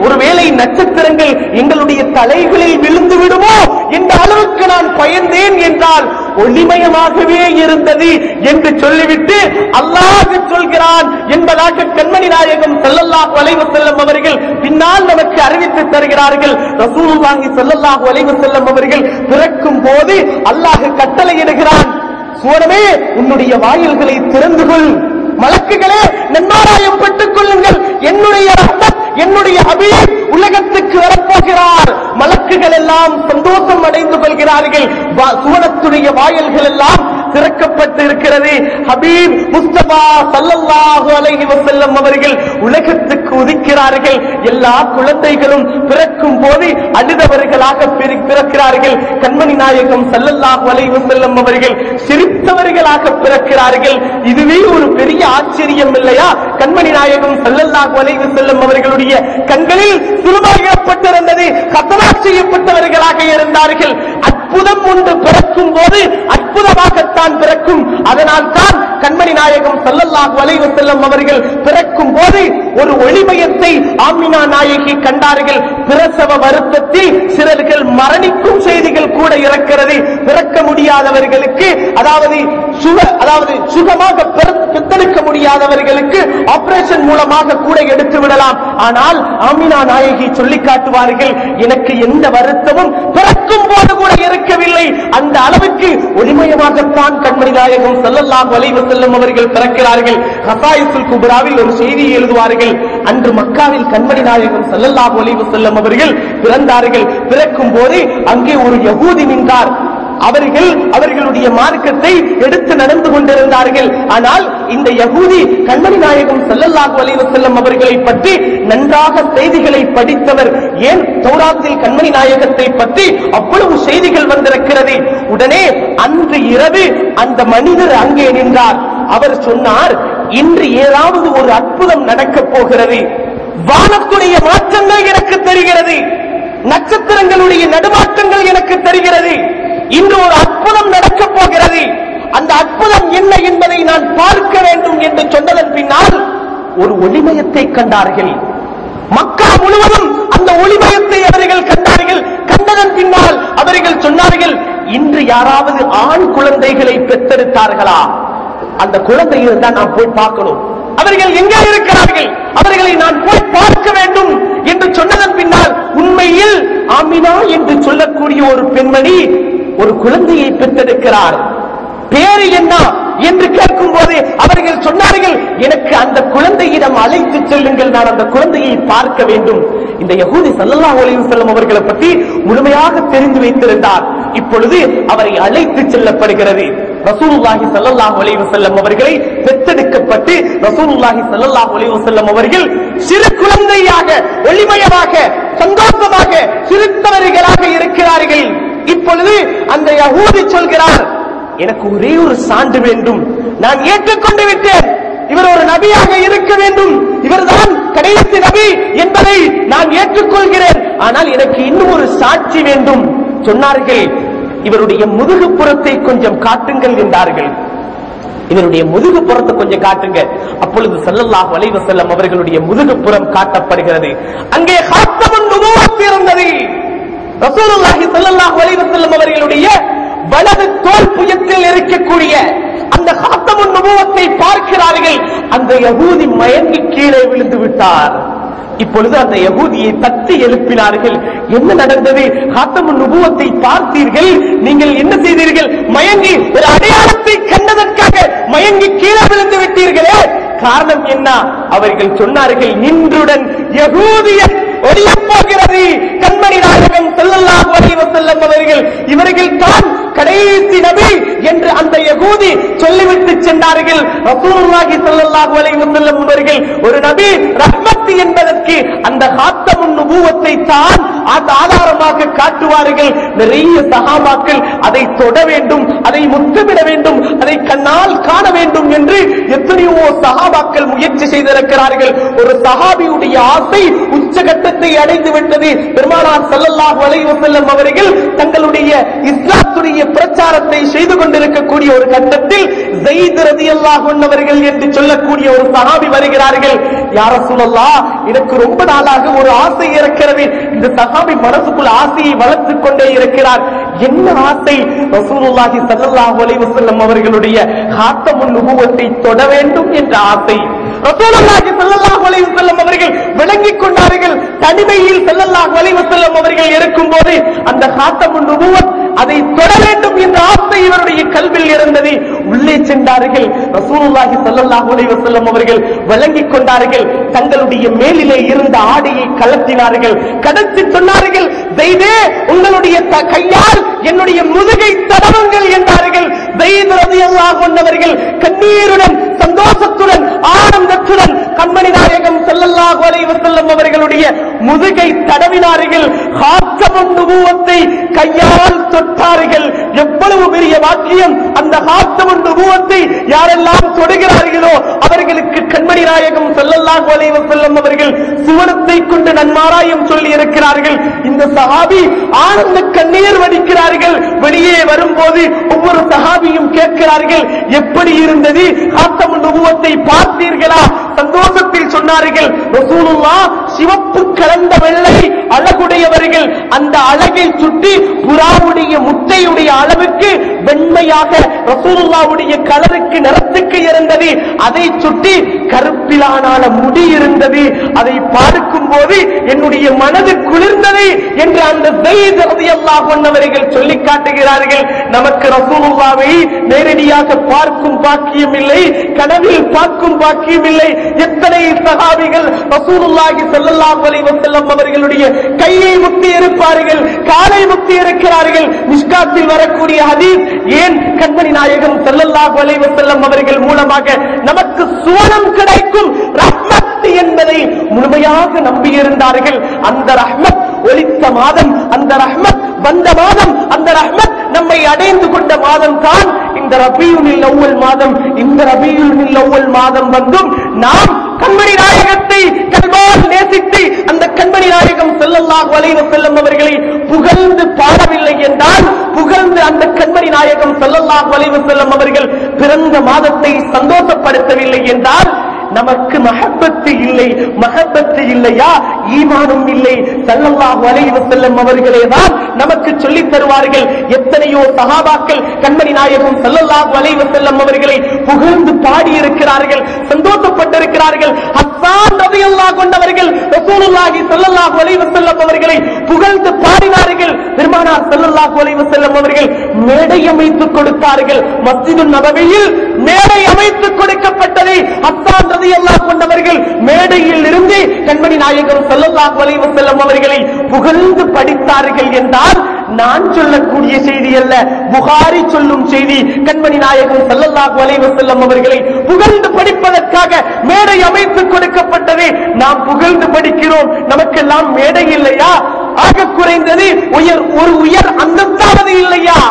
ஒருவேளை நட்சத்திரங்கள் எங்களுடைய தலைகளில் விழுந்து விடுமோ என்ற அளவுக்கு நான் பயந்தேன் என்றால் ஒளிமயமாகவே இருந்தது என்று சொல்லிவிட்டு அல்லாஹ் சொல்கிறான் என்பதாக கண்மணி நாயகம் ஸல்லல்லாஹு அலைஹி வஸல்லம் அவர்கள் பின்னால் நமக்கு அறிவித்து தருகிறார்கள். ரசூலுல்லாஹி ஸல்லல்லாஹு அலைஹி வஸல்லம் அவர்கள் பிறக்கும் போது அல்லாஹ் கட்டளையிடுகிறான், சூரமே உன்னுடைய வாயில்களை திறந்து கொள், மலக்குகளே நன்மாராயம் பெற்றுக் கொள்ளுங்கள், என்னுடைய ரஹ்மத் என்னுடைய ஹபீப் உலகத்துக்கு வரப்போகிறார். மலக்குகள் எல்லாம் சந்தோஷம் அடைந்து கொள்கிறார்கள். சுவனத்துடைய வாயில்கள் எல்லாம் திறக்கப்பட்டு இருக்கிறது. ஹபீப் முஸ்தபா ஸல்லல்லாஹு அலைஹி வஸல்லம் அவர்கள் உலகத்துக்கு உதிக்கிறார்கள். எல்லா குழந்தைகளும் பிறக்கும் போது அழுதவர்களாக பிறக்கிறார்கள். கண்மணி நாயகம் ஸல்லல்லாஹு அலைஹி வஸல்லம் அவர்கள் சிரித்தவர்களாக பிறக்கிறார்கள். இதுவே ஒரு பெரிய ஆச்சரியம் இல்லையா? கண்மணி நாயகம் ஸல்லல்லாஹு அலைஹி வஸல்லம் அவர்களுடைய கண்களில் சுருமாகப்பட்டிருந்தது, கத்தனா செய்யப்பட்டவர்களாக இருந்தார்கள். அற்புதம் ஒன்று பிறக்கும் போது அற்புதமாகத்தான் பிறக்கும். அதனால் தான் கண்மணி நாயகம் ஸல்லல்லாஹு அலைஹி வஸல்லம் அவர்கள் பிறக்கும் போது ஒரு ஒளிமயத்தை ஆமினா நாயகி கண்டார்கள். பிரசவ வருத்தத்தில் சிலர்கள் மரணிக்கும் செய்திகள் கூட இருக்கிறது. பிறக்க முடியாதவர்களுக்கு, அதாவது சுகமாக பெற்றெடுக்க முடியாதவர்களுக்கு ஆபரேஷன் மூலமாக கூட எடுத்து விடலாம். ஆனால் ஆமினா நாயகி சொல்லி காட்டுவார்கள், எனக்கு எந்த வருத்தமும் பிறக்கும் போது கூட இருக்கவில்லை. அந்த அளவுக்கு ஒளிமயமாகத்தான் கண்மணி நாயகம் ஸல்லல்லாஹு அலைஹி வஸல்லம் அவர்கள் பிறக்கிறார்கள். ஹசாயிசுல் குப்ராவில் ஒரு செய்தியை எழுதுவார்கள், அன்று மக்காவில் கண்மணி நாயகம் ஸல்லல்லாஹு அலைஹி வஸல்லம் அவர்கள் பிறந்தார்கள். பிறக்கும் போது அங்கே ஒரு யகூதி நின்றார். அவர்களுடைய மார்க்கத்தை எடுத்து நடந்து கொண்டிருந்தார்கள். ஆனால் இந்த யகூதி கண்மணி நாயகம் ஸல்லல்லாஹு அலைஹி வஸல்லம் அவர்களை பற்றி நன்றாக செய்திகளை படித்தவர். ஏன் தௌராத்தில் கண்மணி நாயகத்தை பற்றி அவ்வளவு செய்திகள் வந்திருக்கிறது. உடனே அன்று இரவு அந்த மனிதர் அங்கே நின்றார். அவர் சொன்னார், இன்று ஏதாவது ஒரு அற்புதம் நடக்கப் போகிறது. வானத்துடைய மாற்றங்கள் எனக்கு தெரிகிறது, நட்சத்திரங்களுடைய நடுமாற்றங்கள் எனக்கு தெரிகிறது. இன்று ஒரு அற்புதம் நடக்கப் போகிறது. அந்த அற்புதம் என்ன என்பதை நான் பார்க்க வேண்டும் என்று சொன்னதன் பின்னால் ஒரு ஒளிமயத்தை கண்டார்கள். மக்கா முழுவதும் அந்த ஒளிமயத்தை அவர்கள் கண்டார்கள். கண்டதன் பின்னால் அவர்கள் சொன்னார்கள், இன்று யாராவது ஆண் குழந்தைகளை பெற்றெடுத்தார்களா? அந்த குழந்தையை தான் நான் போய் பார்க்கணும். அவர்கள் எங்கே இருக்கிறார்கள்? அவர்களை நான் போய் பார்க்க வேண்டும் என்று சொன்னதன் பின்னால் உண்மையில் ஆமினா என்று சொல்லக்கூடிய ஒரு பெண்மணி ஒரு குழந்தையை பெற்றெடுக்கிறார். பேரு என்ன என்று கேட்கும் போது அவர்கள் சொன்னார்கள், எனக்கு அந்த குழந்தையிடம் அழைத்து செல்லுங்கள், நான் அந்த குழந்தையை பார்க்க வேண்டும். இந்த யகூதி ஸல்லல்லாஹு அலைஹி வஸல்லம் அவர்களை பற்றி முழுமையாக தெரிந்து வைத்திருந்தார். இப்பொழுது அவரை அழைத்து செல்லப்படுகிறது. ரசூலுல்லாஹி ஸல்லல்லாஹு அலைஹி வஸல்லம் அவர்களை பெற்றெடுக்கப்பட்டு ரசூலுல்லாஹி ஸல்லல்லாஹு அலைஹி வஸல்லம் அவர்கள் சிறு குழந்தையாக ஒளிமயமாக சந்தோஷமாக சிரித்தவர்களாக இருக்கிறார்கள். இப்பொழுது அந்த யகூதி சொல்கிறார், எனக்கு ஒரே ஒரு சான்று வேண்டும், நான் ஏற்றுக்கொண்டு விட்டேன், இவர் ஒரு நபியாக இருக்க வேண்டும், இவர்தான் கடைசி நபி என்பதை நான் ஏற்றுக்கொள்கிறேன், ஆனால் எனக்கு இன்னும் ஒரு சாட்சி வேண்டும். சொன்னார்கள், இவருடைய முதுகுப்புறத்தை கொஞ்சம் காட்டுங்கள் என்றார்கள். இவருடைய முதுகுப்புறத்தை கொஞ்சம் காட்டுங்க. அப்பொழுது ஸல்லல்லாஹு அலைஹி வஸல்லம் அவர்களுடைய முதுகுப்புறம் காட்டப்படுகிறது. அங்கே ஹாத்தமுன் நுபுவத் இருந்தது. ரசூலுல்லாஹி ஸல்லல்லாஹு அலைஹி வஸல்லம் அவர்களுடைய வலது தோள் புயத்தில் இருக்கக்கூடிய அந்த ஹாத்தமுன் நுபுவத்தை பார்க்கிறார்கள். அந்த யகூதி மயங்கி கீழே விழுந்து விட்டார். இப்பொழுது அந்த யகூதியை தட்டி எழுப்பினார்கள். என்ன நடந்தது? ஹாத்தமுன் நுபுவத்தை பார்த்தீர்கள், நீங்கள் என்ன செய்தீர்கள்? மயங்கி ஒரு அடையாளத்தை கண்டதற்காக மயங்கி கீழே விழுந்து விட்டீர்களே, காரணம் என்ன? அவர்கள் சொன்னார்கள், இன்றுடன் யகூதியன் ஒழியப் போகிறது. கண்மணி நாயகம் ஸல்லல்லாஹு அலைஹி வஸல்லம் அவர்கள் இவர்கள் தான் கடைசி நபி என்று அந்த யகூதி சொல்லிவிட்டு சென்றார்கள். ரசூலுல்லாஹி ஸல்லல்லாஹு அலைஹி வஸல்லம் அவர்கள் ஒரு நபி ரஹ்மத் என்பதற்கு அந்த ஹாத்தமுன் நுபுவத்தை தான் ஆதாரமாக காட்டுவார்கள். நிறைய சஹாபாக்கள் அதை தொட வேண்டும், அதை முத்தமிட வேண்டும், அதை கண்ணால் காண வேண்டும் என்று எத்தனையோ சஹாபாக்கள் முயற்சி செய்திருக்கிறார்கள். ஒரு சஹாபியுடைய ஆசை உச்சகட்டத்தை அடைந்து விட்டது. பெருமானார் ஸல்லல்லாஹு அலைஹி வஸல்லம் அவர்கள் தங்களுடைய இஸ்லாத்துடைய பிரச்சாரத்தை செய்து கொண்டிருக்கக்கூடிய ஒரு கட்டத்தில் ஸைத் ரலியல்லாஹு அன்ஹு அவர்கள் என்று சொல்லக்கூடிய ஒரு சஹாபி வருகிறார்கள். யா ரசூலல்லாஹ், எனக்கு ரொம்ப நாளாக ஒரு ஆசை இருக்கிறது. இந்த சஹாபி மனசுக்குள் ஆசையை வளர்த்துக் கொண்டே இருக்கிறார். என்ன ஆசை? ரசூலுல்லாஹி ஸல்லல்லாஹு அலைஹி வஸல்லம் அவர்களுடைய காத்தமுன் நுபுவத்தை தொட வேண்டும் என்ற ஆசை. ரசூலுல்லாஹி ஸல்லல்லாஹு அலைஹி வஸல்லம் அவர்கள் விளங்கிக் கொண்டார்கள். தனிமையில் ஸல்லல்லாஹு அலைஹி வஸல்லம் அவர்கள் இருக்கும்போது அந்த காத்தமுன் நுபுவத் அதை தொட வேண்டும் என்ற ஆசை இவருடைய கல்வில் இருந்தது. உள்ளே சென்றார்கள். ரசூலுல்லாஹி ஸல்லல்லாஹு அலைஹி வஸல்லம் அவர்கள் விளங்கிக் கொண்டார்கள். தங்களுடைய மேலிலே இருந்த ஆடையை கலத்தினார்கள். கடத்தி சொன்னார்கள், ஸைதே, உங்களுடைய கையால் என்னுடைய முதுகை தடவுங்கள் என்றார்கள். ஸைத் ரலியல்லாஹு அன்ஹு அவர்கள் கண்ணீருடன், சந்தோஷத்துடன், ஆனந்தத்துடன் கண்மணி நாயகம் ஸல்லல்லாஹு அலைஹி வஸல்லம் அவர்களுடைய முதுகை தடவினார்கள். காத்தமுன் நுபுவத்தை கையால் தொட்டார்கள். எவ்வளவு பெரிய வாக்கியம்! அந்த காத்தமுன் நுபுவத்தை யாரெல்லாம் தொடுகிறார்களோ அவர்களுக்கு கண்மணி நாயகம் ஸல்லல்லாஹு அலைஹி வஸல்லம் அவர்கள் சுவனத்தை கொண்டு நன்மாராயம் சொல்லி இருக்கிறார்கள். இந்த சஹாபி ஆனந்த கண்ணீர் வடிக்கிறார்கள். வெளியே வரும்போது ஒவ்வொரு சஹாபியும் கேட்கிறார்கள், எப்படி இருந்தது? காத்தமுன் நுபுவத்தை பார்த்தீர்களா? சந்தோஷத்தில் சொன்னார்கள், ரசூலுல்லாஹ் சிவப்பு கலந்த வெள்ளை அழகுடையவர்கள். அந்த அழகை சுட்டி புறாவுடைய முட்டையுடைய அளவுக்கு வெண்மையாக ரசூலுல்லாஹ்வுடைய கலருக்கு, நிறத்துக்கு இருந்தது. அதை சுட்டி கருப்பிலான முடி இருந்தது. அதை பார்க்கும் போது என்னுடைய மனது குளிர்ந்தது என்று அந்த ஸைத் ரலியல்லாஹு அன்ஹு அவர்கள் சொல்லி காட்டுகிறார்கள். நமக்கு ரசூலுல்லாஹ்வை நேரடியாக பார்க்கும் பாக்கியம் இல்லை, கனவில் பார்க்கும் பாக்கியம் இல்லை. எத்தனை சஹாபிகள் ரசூலுல்லாஹி ஸல்லல்லாஹு அலைஹி வஸல்லம் அவர்களுடைய கையை முத்தி இருப்பார்கள், காலை முத்தி இருக்கிறார்கள். மிஷ்காத்தில் வரக்கூடிய ஹதீஸ், ஏன் கண்மணி நாயகம் ஸல்லல்லாஹு அலைஹி வஸல்லம் அவர்கள் மூலமாக நமக்கு சுவனம் கிடைக்கும் ரஹ்மத் என்பதை முழுமையாக நம்பியிருந்தார்கள். அந்த ரஹ்மத் ஒலித்த மாதம், அந்த ரஹ்மத் வந்த மாதம், அந்த ரஹ்மத் நம்மை அடைந்து கொண்ட மாதம் தான் இந்த ரபீயுல் அவ்வல் மாதம். இந்த ரபீயுல் அவ்வல் மாதம் வந்தும் நாம் கண்மணி நாயகத்தை கல்வால் நேசித்து அந்த கண்மணி நாயகம் ஸல்லல்லாஹு அலைஹி வஸல்லம் அவர்களை புகழ்ந்து பாடவில்லை என்றால், புகழ்ந்து அந்த கண்மணி நாயகம் ஸல்லல்லாஹு அலைஹி வஸல்லம் அவர்கள் பிறந்த மாதத்தை சந்தோஷப்படுத்தவில்லை என்றால் நமக்கு மஹப்பத்து இல்லை. மஹப்பத்து இல்லையா, ஈமானும் இல்லை. ஸல்லல்லாஹு அலைஹி வஸல்லம் அவர்களே தான் நமக்கு சொல்லித் தருவார்கள். எத்தனையோ சஹாபாக்கள் கண்மணி நாயகம் ஸல்லல்லாஹு அலைஹி வஸல்லம் அவர்களை புகழ்ந்து பாடி இருக்கிறார்கள், சந்தோஷப்பட்டிருக்கிறார்கள். ஹஸ்ஸான் ரலியல்லாஹு அன்ஹு அவர்கள் ரசூலுல்லாஹி ஸல்லல்லாஹு அலைஹி வஸல்லம் அவர்களை புகழ்ந்து பாடினார்கள். பெருமானார் ஸல்லல்லாஹு அலைஹி வஸல்லம் அவர்கள் மேடை அமைத்துக் கொடுத்தார்கள். மஸ்ஜிதுன் நபவியில் மேடை அமைத்துக் கொடுக்கப்பட்டது. ஹஸ்ஸான் ரலியல்லாஹு அன்ஹு அவர்கள் மேடையில் இருந்து கண்மணி நாயகம் ஸல்லல்லாஹு அலைஹி வஸல்லம் அவர்களை புகழ்ந்து படித்தார்கள் என்றால் நான் சொல்லக்கூடிய செய்தி அல்ல, புகாரி சொல்லும் செய்தி. கண்மணி நாயகம் ஸல்லல்லாஹு அலைஹி வஸல்லம் அவர்களை புகழ்ந்து படிப்பதற்காக மேடை அமைத்துக் கொடுக்கப்பட்டது. நாம் புகழ்ந்து படிக்கிறோம், நமக்கெல்லாம் மேடை இல்லையா? ஆக குறைந்தது ஒரு உயர் அந்தஸ்தாவது இல்லையா?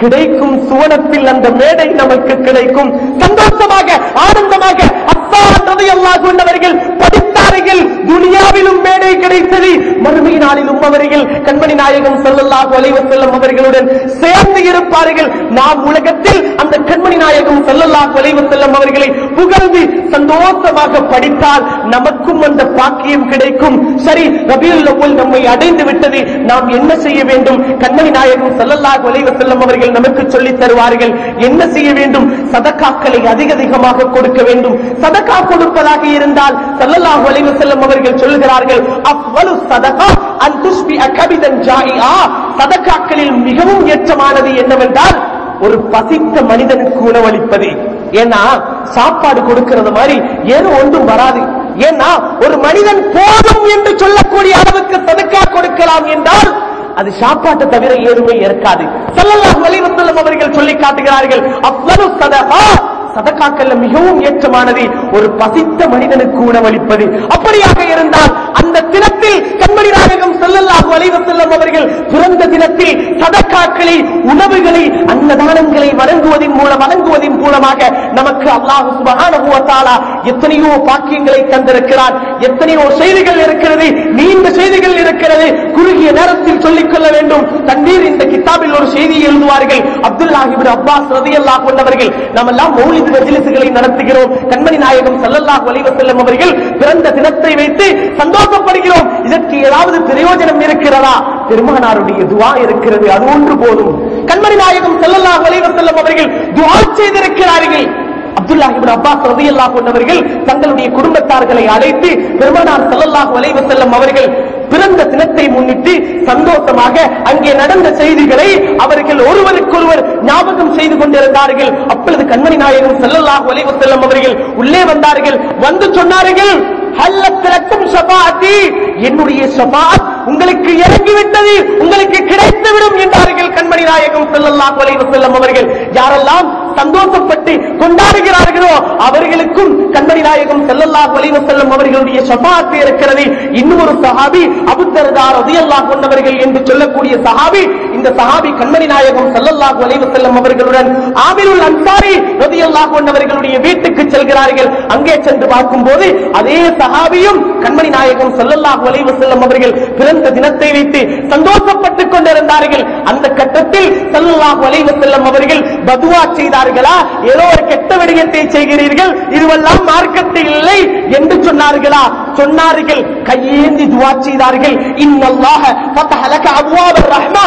கிடைக்கும் சுவனத்தில் அந்த மேடை நமக்கு கிடைக்கும். சந்தோஷமாக, ஆனந்தமாக ஹஸ்ஸான் ரலியல்லாஹு அன்ஹு அவர்கள் படித்தார்கள். துனியாவிலும் மேடை கிடைத்தது, மறுமை நாளிலும் அவர்கள் கண்மணி நாயகம் ஸல்லல்லாஹு அலைஹி வஸல்லம் அவர்களுடன் சேர்ந்து இருப்பார்கள். நாம் உலகத்தில் அந்த கண்மணி நாயகம் ஸல்லல்லாஹு அலைஹி வஸல்லம் அவர்களை புகழ்ந்து சந்தோஷமாக படித்தால் நமக்கும் அந்த பாக்கியம் கிடைக்கும். சரி, ரபீயுல் அவ்வல் நம்மை அடைந்து விட்டது, நாம் என்ன செய்ய வேண்டும்? கண்மணி நாயகம் ஸல்லல்லாஹு அலைஹி வஸல்லம் அவர்கள் நமக்கு சொல்லித் தருவார்கள். என்ன செய்ய வேண்டும்? சதகாக்களை அதிகமாக கொடுக்க வேண்டும். சதகா கொடுப்பதாக இருந்தால் ஸல்லல்லாஹு அலைஹி வஸல்லம் அவர்கள் சொல்கிறார்கள், அஃவலு ஸதகா அன் துஸ்பி கபிதன் ஜாயிஆ. சதகாக்களில் மிகவும் ஏற்றமானது என்னவென்றால் ஒரு பசித்த மனிதனுக்கு உணவளிப்பது. ஏன்னா சாப்பாடு கொடுக்கிறது மாதிரி ஏதோ ஒன்றும் வராது. ஏன்னா ஒரு மனிதன் போதும் என்று சொல்லக்கூடிய அளவுக்கு சதகா கொடுக்கலாம் என்றால் அது சாப்பாட்டை தவிர ஏதுமே இருக்காது. ஸல்லல்லாஹு அலைஹி வஸல்லம் அவர்கள் சொல்லி காட்டுகிறார்கள், அஃவலு ஸதகா, சதகாக்கல்ல மிகவும் ஏற்றமானது ஒரு பசித்த மனிதனுக்கு உணவளிப்பது. அப்படியாக இருந்தால் அந்த தினத்தில் கண்மணி நாயகம் ஸல்லல்லாஹு அலைஹி வஸல்லம் அவர்கள் பிறந்த தினத்தில் சதகாக்களை, உணவுகளை, அன்னதானங்களை வழங்குவதன் மூலமாக நமக்கு அல்லாஹ் சுப்ஹானஹு வ தஆலா எத்தனையோ பாக்கியங்களை தந்திருக்கிறார். எத்தனையோ செய்திகள் இருக்கிறது, நீண்ட செய்திகள் இருக்கிறது, குறுகிய நேரத்தில் சொல்லிக் கொள்ள வேண்டும். தன்வீர் இந்த கிதாபில் ஒரு செய்தியை எழுதுவார்கள். அப்துல்லாஹ் இப்னு அப்பாஸ் ரலியல்லாஹு அன்ஹு அவர்கள், நாம் எல்லாம் மௌலித் மஜ்லிஸ்களை நடத்துகிறோம், கண்மணி நாயகம் ஸல்லல்லாஹு அலைஹி வஸல்லம் அவர்கள் பிறந்த தினத்தை வைத்து சந்தோஷப்படுகிறோம். இதற்கு ஏதாவது பிரயோஜனம் இருக்கிறதா? பெருமானாருடைய துஆ இருக்கிறது, அது ஒன்று போதும். கண்மணி நாயகம் ஸல்லல்லாஹு அலைஹி வஸல்லம் அவர்கள் துஆ செய்திருக்கிறார்கள். அப்துல்லாஹ் இப்னு அப்பாஸ் ரலியல்லாஹு அன்ஹு அவர்கள் தங்களுடைய குடும்பத்தார்களை அழைத்து பெருமானார் ஸல்லல்லாஹு அலைஹி வஸல்லம் அவர்கள் பிறந்த தினத்தை முன்னிட்டு சந்தோஷமாக அங்கே நடந்த செய்திகளை அவர்கள் ஒருவருக்கொருவர் ஞாபகம் செய்து கொண்டிருந்தார்கள். அப்பொழுது கண்மணி நாயகம் ஸல்லல்லாஹு அலைஹி வஸல்லம் அவர்கள் உள்ளே வந்தார்கள். வந்து சொன்னார்கள், என்னுடைய ஷஃபாஅத் உங்களுக்கு இறங்கிவிட்டது, உங்களுக்கு கிடைத்துவிடும் என்றார்கள் கண்மணி நாயகம் ஸல்லல்லாஹு அலைஹி வஸல்லம் அவர்கள். யாரெல்லாம் சந்தோஷப்பட்டு கொண்டாடுகிறார்களோ அவர்களுக்கும் கண்மணி நாயகம் ஸல்லல்லாஹு அலைஹி வஸல்லம் அவர்களுடைய ஷஃபாஅத் இருக்கிறது. இன்னொரு சஹாபி அபூ தர்தா ரலியல்லாஹு அன்ஹு அவர்கள் என்று சொல்லக்கூடிய சஹாபி, இந்த சஹாபி கண்மணி நாயகம் ஸல்லல்லாஹு அலைஹி வஸல்லம் அவர்களுடன் ஆமிருல் அன்சாரி ரலியல்லாஹு அன்ஹு அவர்களுடைய வீட்டுக்கு செல்கிறார்கள். அங்கே சென்று பார்க்கும்போது அதே சஹாபியும் கண்மணி நாயகம் ஸல்லல்லாஹு அலைஹி வஸல்லம் அவர்கள் பிறந்த தினத்தை வைத்து சந்தோஷப்பட்டுக் கொண்டிருந்தார்கள். அந்த கட்டத்தில் ஸல்லல்லாஹு அலைஹி வஸல்லம் அவர்கள் பதுவா செய்தார்களா, ஏதோ ஒரு கெட்ட விடயத்தை செய்கிறீர்கள், இதுவெல்லாம் மார்க்கத்தில் இல்லை என்று சொன்னார்களா? சொன்னார்கள். கையேந்தி துஆ செய்தார்கள். இன்னல்லாஹ ஃபதஹ லக அப்வாபர் ரஹ்மா,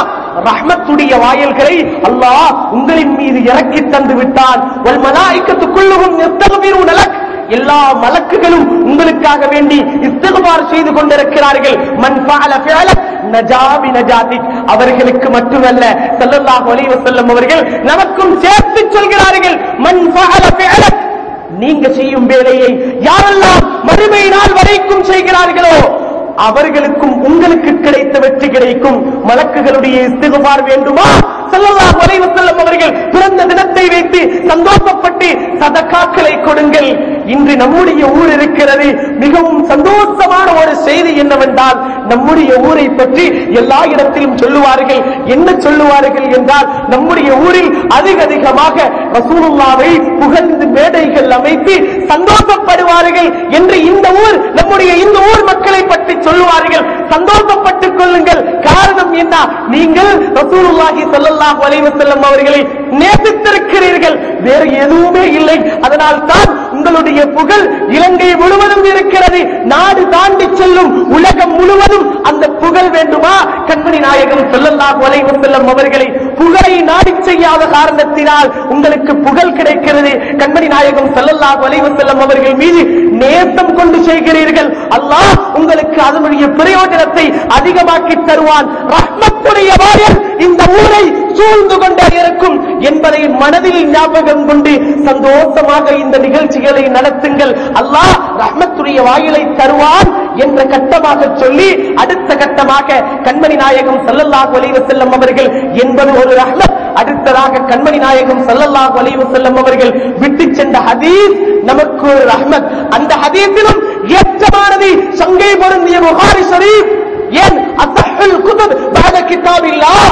ரஹ்மத்துடைய வாயில்களை அல்லாஹ் உங்களின் மீது இறக்கி தந்து விட்டான். வல் மலாயிகத்து குல்லுஹும் யஸ்தக்பிரூன லக், எல்லா மலக்குகளும் உங்களுக்காக வேண்டி இஸ்திக்பார் செய்து கொண்டிருக்கிறார்கள். மன் ஃபஅல ஃபிஅலக் நஜா பினஜாதிக், அவர்களுக்கு மட்டுமல்ல ஸல்லல்லாஹு அலைஹி வஸல்லம் அவர்கள் நமக்கும் சேர்த்து சொல்கிறார்கள். மன் ஃபஅல ஃபிஅலக், நீங்க செய்யும் வேலையை யாரெல்லாம் மறுமை நாள் வரைக்கும் செய்கிறார்களோ அவர்களுக்கும் உங்களுக்கு கிடைத்த வெற்றி கிடைக்கும். மலக்குகளுடைய இஸ்திக்பார் வேண்டுமா? ஸல்லல்லாஹு அலைஹி வஸல்லம் அவர்கள் பிறந்த தினத்தை வைத்து சந்தோஷப்பட்டு சதகாக்களை கொடுங்கள். இன்று நம்முடைய ஊர் இருக்கிறது. மிகவும் சந்தோஷமான ஒரு செய்தி என்னவென்றால், நம்முடைய ஊரை பற்றி எல்லா இடத்திலும் சொல்லுவார்கள். என்ன சொல்லுவார்கள் என்றால், நம்முடைய ஊரில் அதிகமாக ரசூலுல்லாஹ்வை புகழ்ந்து மேடைகள் அமைத்து சந்தோஷப்படுவார்கள் என்று நம்முடைய இந்த ஊர் மக்களை பற்றி சொல்லுவார்கள். சந்தோஷப்பட்டுக் கொள்ளுங்கள். காரணம் என்ன? நீங்கள் ரசூலுல்லாஹி ஸல்லல்லாஹு அலைஹி வஸல்லம் அவர்களை நேசித்திருக்கிறீர்கள், வேறு எதுவுமே இல்லை. அதனால் தான் உங்களுடைய புகழ் இலங்கை முழுவதும் இருக்கிறது. நாடு தாண்டி செல்லும் உலகம் முழுவதும் அந்த புகழ் வேண்டுமா? கண்மணி நாயகம் ஸல்லல்லாஹு அலைஹி வஸல்லம் அவர்களை புகழை நாடி செய்யாத காரணத்தினால் உங்களுக்கு புகழ் கிடைக்கிறது. கண்மணி நாயகம் ஸல்லல்லாஹு அலைஹி வஸல்லம் அவர்கள் மீது நேசம் கொண்டு செய்கிறீர்கள். அல்லாஹ் உங்களுக்கு அதனுடைய பிரயோஜனத்தை அதிகமாக்கி தருவான். ரஹ்மத்துடைய வாயில் இந்த ஊரை சூழ்ந்து கொண்டே இருக்கும் என்பதை மனதில் ஞாபகம் கொண்டு சந்தோஷமாக இந்த நிகழ்ச்சிகளை நடத்துங்கள். அல்லாஹ் ரஹ்மத்துடைய வாயிலை தருவான் என்ற கட்டமாக சொல்லி, அடுத்த கட்டமாக கண்மணி நாயகம் ஸல்லல்லாஹு அலைஹி வஸல்லம் அவர்கள் என்பது ஒரு ரஹ்மத். அடுத்ததாக கண்மணி நாயகம் ஸல்லல்லாஹு அலைஹி வஸல்லம் அவர்கள் விட்டு சென்ற ஹதீஸ் நமக்கு ஒரு ரஹ்மத். அந்த ஹதீஸிலும் ஏற்றமானது சங்கை பொருந்திய புகாரி ஷரீஃப். ஏன்? அஸஹுல் குதுப் பஅத கிதாபில்லாஹ்,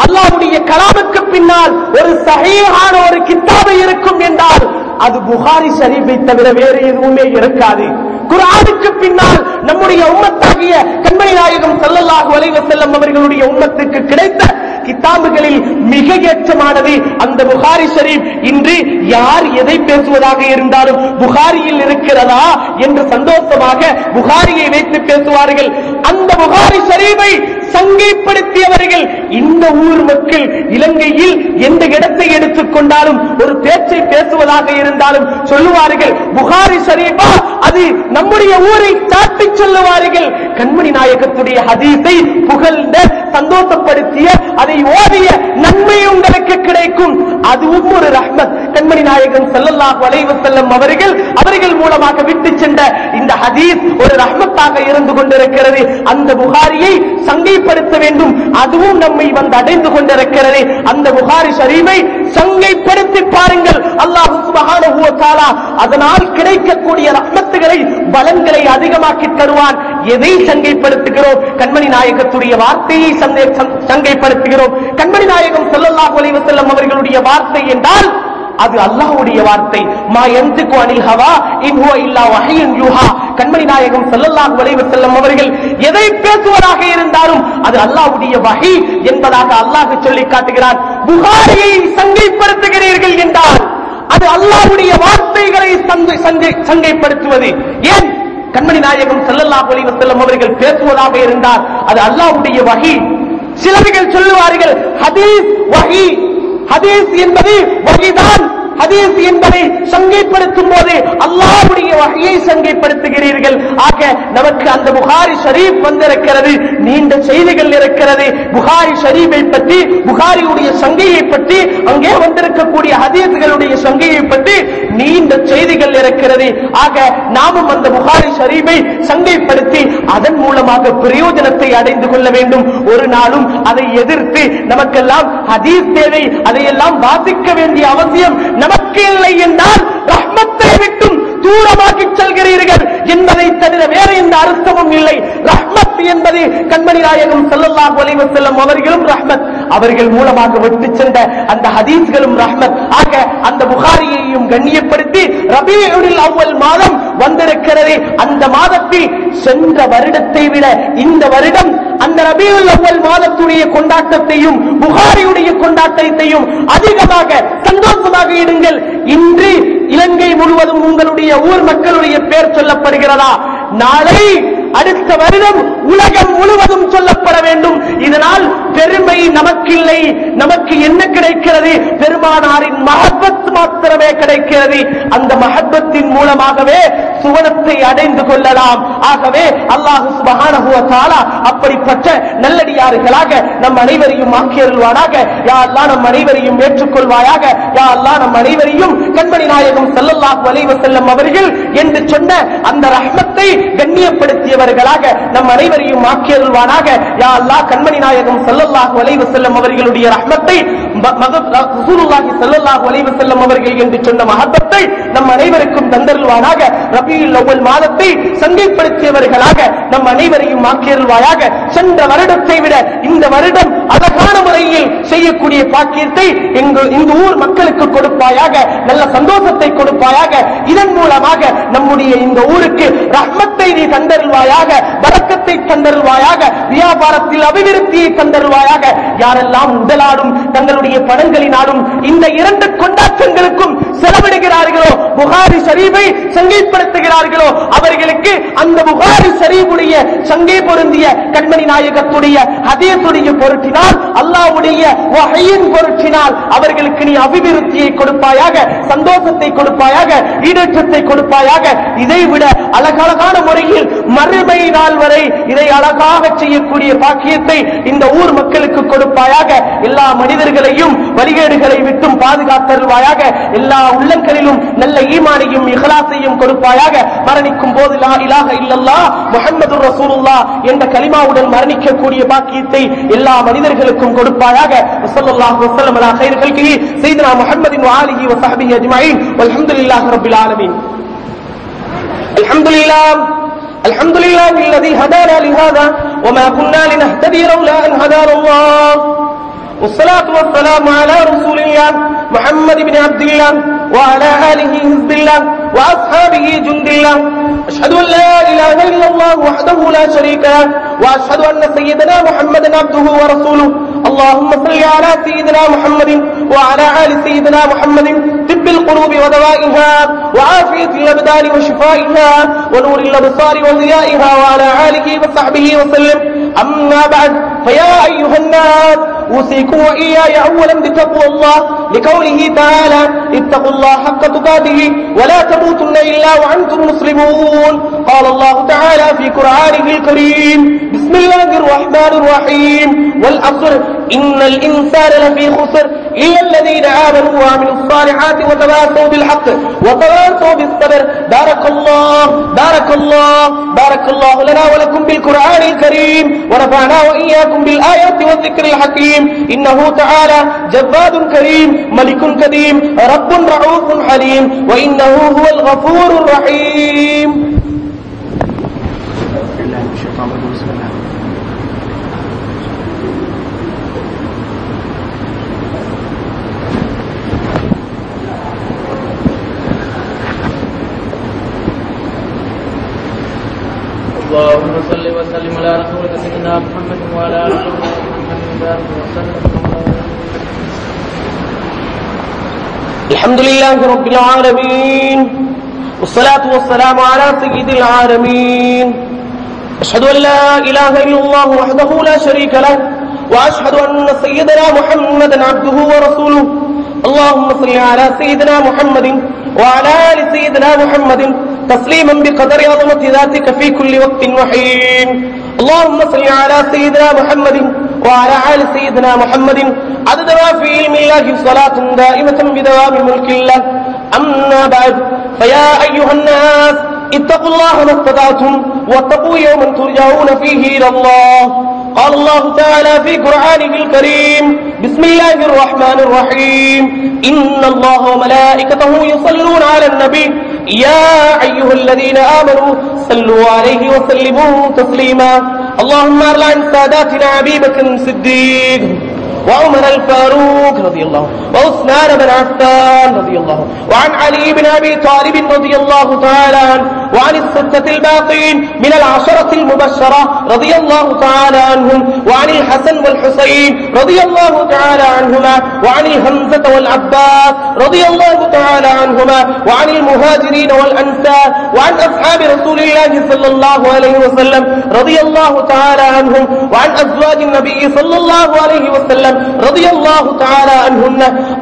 அல்லாஹ்வுடைய கலாமுக்கு பின்னால் ஒரு சஹீஹான ஒரு கிதாபு இருக்கும் என்றால் அது புகாரி ஷரீஃபை தவிர வேறு எதுவுமே இருக்காது. குர்ஆனுக்கு பின்னால் நம்முடைய உம்மத்தாகிய கண்மணி நாயகம் ஸல்லல்லாஹு அலைஹி வஸல்லம் அவர்களுடைய உம்மத்துக்கு கிடைத்த கிதாபுகளில் மிக ஏற்றமானது அந்த புகாரி ஷரீஃப். இன்று யார் எதை பேசுவதாக இருந்தாலும் புகாரியில் இருக்கிறதா என்று சந்தோஷமாக புகாரியை வைத்து பேசுவார்கள். அந்த புகாரி ஷரீஃபை சங்கைப்படுத்தியவர்கள் இந்த ஊர் மக்கள். இலங்கையில் எந்த இடத்தை எடுத்துக்கொண்டாலும் ஒரு பேச்சை பேசுவதாக இருந்தாலும் சொல்லுவார்கள் புகாரி ஷரீஃபா, அது நம்முடைய ஊரை காட்டி சொல்லுவார்கள். கண்மணி நாயகத்துடைய ஹதீஸை புகழ்ந்த சந்தோஷப்படுத்திய அதை ஓதிய நன்மை உங்களுக்கு கிடைக்கும். அதுவும் ஒரு ரஹ்மத். கண்மணி நாயகம் ஸல்லல்லாஹு அலைஹி வஸல்லம் அவர்கள் மூலமாக விட்டு சென்ற இந்த ஹதீஸ் ஒரு ரஹ்மத்தாக இருந்து கொண்டிருக்கிறது. அந்த புகாரியை சங்கைப்படுத்த வேண்டும், அதுவும் நம்மை வந்து அடைந்து கொண்டிருக்கிறது. அந்த புகாரி ஷரீஃபை சங்கைப்படுத்தி பாருங்கள். அல்லாஹ் சுப்ஹானஹு வ தஆலா அதனால் கிடைக்கக்கூடிய ரஹ்மத்துகளை பலன்களை அதிகமாக்கி தருவான். எதை சங்கைப்படுத்துகிறோம்? கண்மணி நாயகத்துடைய வார்த்தையை சங்கைப்படுத்துகிறோம். கண்மணி நாயகம் ஸல்லல்லாஹு அலைஹி வஸல்லம் அவர்களுடைய வார்த்தை என்றால் அது அல்லாஹ்வுடைய வார்த்தை. மா யன்திகு அனில் ஹவா இன் ஹுவ இல்லா வஹ்யுன் யூஹா. கண்மணி நாயகம் ஸல்லல்லாஹு அலைஹி வஸல்லம் அவர்கள் எதை பேசுவதாக இருந்தாலும் அது அல்லாஹ்வுடைய வஹி என்பதாக அல்லாஹ் சொல்லி காட்டுகிறார். புகாரியை சங்கைப்படுத்துகிறீர்கள் என்றால் அது அல்லாஹ்வுடைய வார்த்தைகளை சங்கைப்படுத்துவது. ஏன்? கண்மணி நாயகம் ஸல்லல்லாஹு அலைஹி வஸல்லம் அவர்கள் பேசுவதாக இருந்தால் அது அல்லாஹ்வுடைய வஹி. சிலர்கள் சொல்லுவார்கள் ஹதீஸ் வஹி, ஹதீஸ் என்பது வஹிதான், ஹதீஸ் என்பதை சங்கைப்படுத்தும் போது அல்லாஹ்வுடைய வஹியை சங்கைப்படுத்துகிறீர்கள். ஆக நமக்கு அந்த புகாரி ஷரீஃப் வந்திருக்கிறது, நீண்ட செய்திகள் இருக்கிறது. புகாரி ஷரீஃபை பற்றி, புகாரியுடைய சங்கையை பற்றி, அங்கே வந்திருக்கக்கூடிய ஹதீஸ்களுடைய சங்கையை பற்றி நீண்ட செய்திகள் இருக்கிறது. ஆக நாமும் அந்த புகாரி ஷரீஃபை சங்கைப்படுத்தி அதன் மூலமாக பிரயோஜனத்தை அடைந்து கொள்ள வேண்டும். ஒரு நாளும் அதை எதிர்த்து நமக்கெல்லாம் ஹதீஸ் தேவை, அதையெல்லாம் வாசிக்க வேண்டிய அவசியம் நமக்கு இல்லை என்றால் ரஹ்மத்தை விட்டும் தூரமாக்கி செல்கிறீர்கள் என்பதை தவிர வேறு எந்த அர்த்தமும் இல்லை. ரஹ்மத் என்பது கண்மணி நாயகம் ஸல்லல்லாஹு அலைஹி வஸல்லம் அவர்களும் ரஹ்மத், அவர்கள் மூலமாக விட்டு சென்ற அந்த ஹதீஸ்களும் ரஹ்மத். ஆக அந்த புகாரியையும் கண்ணியப்படுத்தி ரபீஉல் அவ்வல் மாதம் வந்திருக்கிறது. அந்த மாதத்தில் சென்ற வருடத்தை விட இந்த வருடம் அந்த ரபீஉல் அவ்வல் மாதத்துடைய கொண்டாட்டத்தையும் புகாரியுடைய கொண்டாட்டத்தையும் அதிகமாக சந்தோஷமாக இடுங்கள். இன்று இலங்கை முழுவதும் உங்களுடைய ஊர் மக்களுடைய பெயர் சொல்லப்படுகிறதா? நாளை அடுத்த வருடம் உலகம் முழுவதும் சொல்லப்பட வேண்டும். இதனால் பெருமை நமக்கில்லை. நமக்கு என்ன கிடைக்கிறது? பெருமானாரின் மஹப்பத் மாத்திரமே கிடைக்கிறது. அந்த மஹப்பத்தின் மூலமாகவே சுவனத்தை அடைந்து கொள்ளலாம். ஆகவே அல்லாஹ் சுப்ஹானஹு வ தஆலா அப்படிப்பட்ட நல்லடியார்களாக நம் அனைவரையும் ஆக்கியருள்வானாக. யா அல்லாஹ் நம் அனைவரையும் ஏற்றுக்கொள்வாயாக. யா அல்லாஹ் நம் அனைவரையும் கண்மணி நாயகம் ஸல்லல்லாஹு அலைஹி வஸல்லம் அவர்கள் என்று சொன்ன அந்த ரஹ்மத்தை கண்ணியப்படுத்தியவர்களாக நம் அனைவரையும் ஆக்கியருள்வானாக. யா அல்லாஹ் கண்மணி நாயகம் ஸல்லல்லாஹு அலைஹி வஸல்லம் அவர்களுடைய ரஹ்மத்தை, ரசூலுல்லாஹி ஸல்லல்லாஹு அலைஹி வஸல்லம் அவர்கள் என்று சொன்ன மஹப்பத்தை நம் அனைவருக்கும் தந்தருள்வானாக. ரபீஉல் அவ்வல் மாதத்தை சங்கைப்படுத்தியவர்களாக நம் அனைவரையும் ஆக்கியருள்வாயாக. சென்ற வருடத்தை விட இந்த வருடம் அழகான முறையில் செய்யக்கூடிய பாக்கியத்தை இந்த ஊர் மக்களுக்கு கொடுப்பாயாக. நல்ல சந்தோஷத்தை கொடுப்பாயாக. இதன் மூலமாக நம்முடைய இந்த ஊருக்கு ரஹ்மத்தை நீ தந்தருள்வாயாக, பரக்கத்தை தந்தருள்வாயாக, வியாபாரத்தில் அபிவிருத்தியை தந்தருள்வாயாக. யாரெல்லாம் உடலாடும் தங்களுடைய பணங்களினாலும் இந்த இரண்டு கொண்டாட்டங்களுக்கும் செலவிடுகிறார்களோ, புகாரி ஷரீஃபை சங்கைப்படுத்துகிறார்களோ, அவர்களுக்கு அந்த புகாரி ஷரீஃபுடைய சங்கை பொருந்திய கண்மணி நாயகத்துடைய ஹதீஸுடைய பொருட்டினால், அல்லாஹ்வுடைய வஹீயின் பொருட்டினால் அவர்களுக்கு நீ அபிவிருத்தியை கொடுப்பாயாக, சந்தோஷத்தை கொடுப்பாயாக, ஈடேற்றத்தை கொடுப்பாயாக. இதைவிட அழகழகான முறையில் மறுமை நாள் வரை இதை அழகாக செய்யக்கூடிய பாக்கியத்தை இந்த ஊர் மக்களுக்கு கொடுப்பாயாக. எல்லா மனிதர்களையும் வழிகேடுகளை விட்டும் பாதுகாத்தருள்வாயாக. எல்லா உள்ளங்களிலும் நல்ல ஈமானையும் இஹ்லாஸையும் கொடுப்பாயாக. மரணிக்கும் போது லா இலாஹ இல்லல்லாஹ் முஹம்மதுர் ரசூலுல்லாஹ் என்ற கலிமாவுடன் மரணிக்கக்கூடிய பாக்கியத்தை எல்லா மனிதர்களுக்கும் கொடுப்பாயாக. ஸல்லல்லாஹு அலைஹி வஸல்லம் அலா கைர் கல்கிஹி சய்யிதுனா முஹம்மதின் வ ஆலிஹி வ ஸஹ்பிஹி அஜ்மஈன் வல்ஹம்துலில்லாஹி ரப்பில் ஆலமீன். الحمد لله الذي هدانا لهذا وما كنا لنهتدي لولا أن هدانا الله والصلاة والسلام على رسول الله محمد بن عبد الله وعلى آله حزب الله وأصحابه جند الله. أشهد أن لا إله إلا الله وحده لا شريك له وأشهد أن سيدنا محمدا عبده ورسوله. اللهم صل على سيدنا محمد وعلى آل سيدنا محمد طب القلوب ودوائها وعافية الأبدان وشفائها ونور الأبصار وضيائها وعلى آله وصحبه وسلم. أما بعد فيا أيها الناس أوصيكم وإياي أولا بتقوى الله لقوله تعالى اتقوا الله حق تقاته ولا تموتن إلا وأنتم مسلمون. قال الله تعالى في قرآنه الكريم بسم الله الرحمن الرحيم والعصر إن الإنسان لفي خسر إلا الذين آمنوا وعملوا الصالحات وتواصوا بالحق وتواصوا بالصبر. بارك الله لنا ولكم بالقرآن الكريم ونفعنا وإياكم بالآيات والذكر الحكيم. إنه تعالى جواد كريم ملك قديم رب رؤوف حليم وإنه هو الغفور الرحيم. اللهم صل وسلم على رسولك سيدنا محمد وعلى آله وصحبه وسلم. الحمد لله رب العالمين والصلاة والسلام على سيد العالمين. أشهد أن لا إله إلا الله وحده لا شريك له وأشهد أن سيدنا محمدا عبده ورسوله. اللهم صل على سيدنا محمد وعلى آل سيدنا محمد تسليما بقدر عظمة ذاتك في كل وقت وحين. اللهم صل على سيدنا محمد وعلى آل سيدنا محمد عدد ما في علم الله صلاة دائمة بدوام ملك الله. أما بعد فيا أيها الناس اتقوا الله ما استطعتم واتقوا يوما ترجعون فيه إلى الله. قال الله تعالى في قرآنه الكريم بسم الله الرحمن الرحيم إن الله وملائكته يصلون على النبي يا أيها الذين آمنوا صلوا عليه وسلموا تسليما. اللهم ارض عن ساداتنا أبي بكر الصديق وعمر الفاروق رضي الله وعثمان بن عفان رضي الله وعن علي بن أبي طالب رضي الله تعالى عنه وعن الستة الباقين من العشرة المبشرة رضي الله تعالى عنهم وعن الحسن والحسين رضي الله تعالى عنهما وعن الحمزة والعباس رضي الله تعالى عنهما وعن المهاجرين والأنصار وعن أصحاب رسول الله صلى الله عليه وسلم رضي الله تعالى عنهم وعن أزواج النبي صلى الله عليه وسلم رضي الله تعالى عنهن.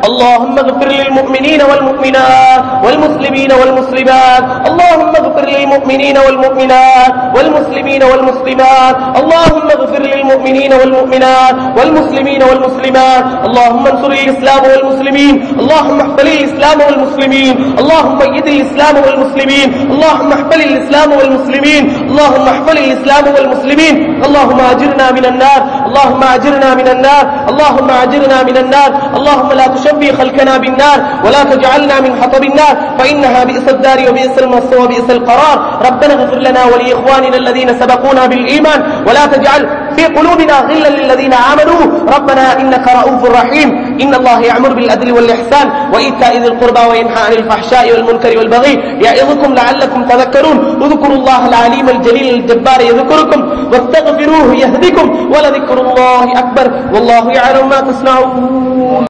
اللهم اغفر للمؤمنين والمؤمنات والمسلمين والمسلمات. اللهم اغفر للمؤمنين والمؤمنات والمسلمين والمسلمات. اللهم اغفر للمؤمنين والمؤمنات والمسلمين والمسلمات. اللهم انصر الإسلام والمسلمين. اللهم احفظ الإسلام والمسلمين. اللهم أيد الإسلام والمسلمين. اللهم احفظ الإسلام والمسلمين. اللهم احفظ الإسلام والمسلمين. اللهم أجرنا من النار. اللهم أجرنا من النار. اللهم أجرنا من النار. اللهم لا تشبه خلقنا بالنار ولا تجعلنا من حطب النار فإنها بئس الدار وبئس المصير وبئس القرار. ربنا اغفر لنا ولإخواننا الذين سبقونا بالإيمان ولا تجعل في قلوبنا غلا للذين آمنوا ربنا إنك رؤوف رحيم. إن الله يأمر بالعدل والإحسان وإيتاء ذي القربى وينهى عن الفحشاء والمنكر والبغي يعظكم لعلكم تذكرون. اذكروا الله العليم الجليل الجبار يذكركم واستغفروه يهدكم ولذكر الله أكبر والله يعلم ما تصنعون.